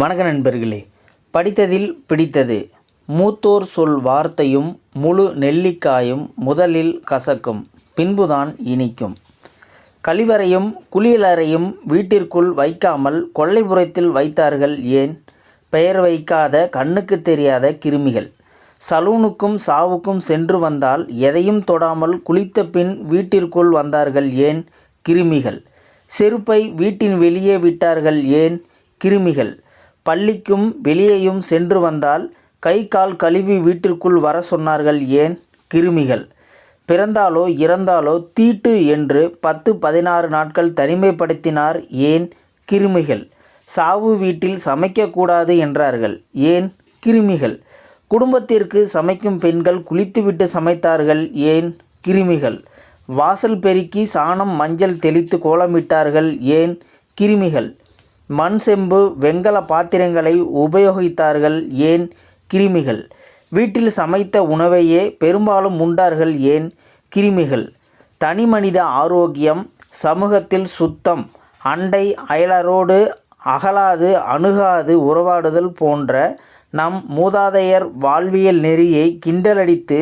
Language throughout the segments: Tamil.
வணக்க நண்பர்களே, படித்ததில் பிடித்தது. மூத்தோர் சொல் வார்த்தையும் முழு நெல்லிக்காயும் முதலில் கசக்கும், பின்புதான் இனிக்கும். கழிவறையும் குளியலறையும் வீட்டிற்குள் வைக்காமல் கொல்லைப்புறத்தில் வைத்தார்கள் ஏன்? பெயர் வைக்காத கண்ணுக்கு தெரியாத கிருமிகள். சலூனுக்கும் சாவுக்கும் சென்று வந்தால் எதையும் தொடாமல் குளித்த பின் வீட்டிற்குள் வந்தார்கள் ஏன்? கிருமிகள். செருப்பை வீட்டின் வெளியே விட்டார்கள் ஏன்? கிருமிகள். பள்ளிக்கும் வெளியேயும் சென்று வந்தால் கை கால் கழுவி வீட்டிற்குள் வர சொன்னார்கள் ஏன்? கிருமிகள். பிறந்தாலோ இறந்தாலோ தீட்டு என்று 10-16 நாட்கள் தனிமைப்படுத்தினார் ஏன்? கிருமிகள். சாவு வீட்டில் சமைக்கக்கூடாது என்றார்கள் ஏன்? கிருமிகள். குடும்பத்திற்கு சமைக்கும் பெண்கள் குளித்துவிட்டு சமைத்தார்கள் ஏன்? கிருமிகள். வாசல் பெருக்கி சாணம் மஞ்சள் தெளித்து கோலமிட்டார்கள் ஏன்? கிருமிகள். மண் செம்பு வெண்கல பாத்திரங்களை உபயோகித்தார்கள் ஏன்? கிருமிகள். வீட்டில் சமைத்த உணவையே பெரும்பாலும் உண்டார்கள் ஏன்? கிருமிகள். தனிமனித ஆரோக்கியம், சமூகத்தில் சுத்தம், அண்டை அயலரோடு அகலாது அணுகாது உறவாடுதல் போன்ற நம் மூதாதையர் வாழ்வியல் நெறியை கிண்டலடித்து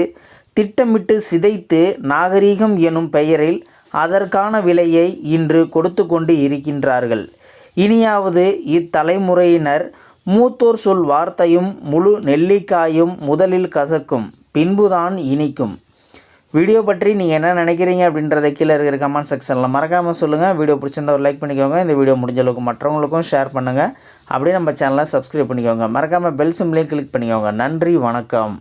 திட்டமிட்டு சிதைத்து நாகரீகம் எனும் பெயரில் அதற்கான விலையை இன்று கொடுத்து கொண்டு இருக்கின்றார்கள். இனியாவது இத்தலைமுறையினர் மூத்தோர் சொல் வார்த்தையும் முழு நெல்லிக்காயும் முதலில் கசக்கும், பின்புதான் இனிக்கும். வீடியோ பற்றி நீங்கள் என்ன நினைக்கிறீங்க அப்படின்றத கீழே இருக்கிற கமெண்ட் செக்ஷனில் மறக்காமல் சொல்லுங்கள். வீடியோ பிடிச்சிருந்தா ஒரு லைக் பண்ணிக்கோங்க. இந்த வீடியோ முடிஞ்ச அளவுக்கு மற்றவங்களுக்கும் ஷேர் பண்ணுங்கள். அப்படியே நம்ம சேனலை சப்ஸ்கிரைப் பண்ணிக்கோங்க. மறக்காமல் பெல் சிம்லையும் கிளிக் பண்ணிக்கோங்க. நன்றி, வணக்கம்.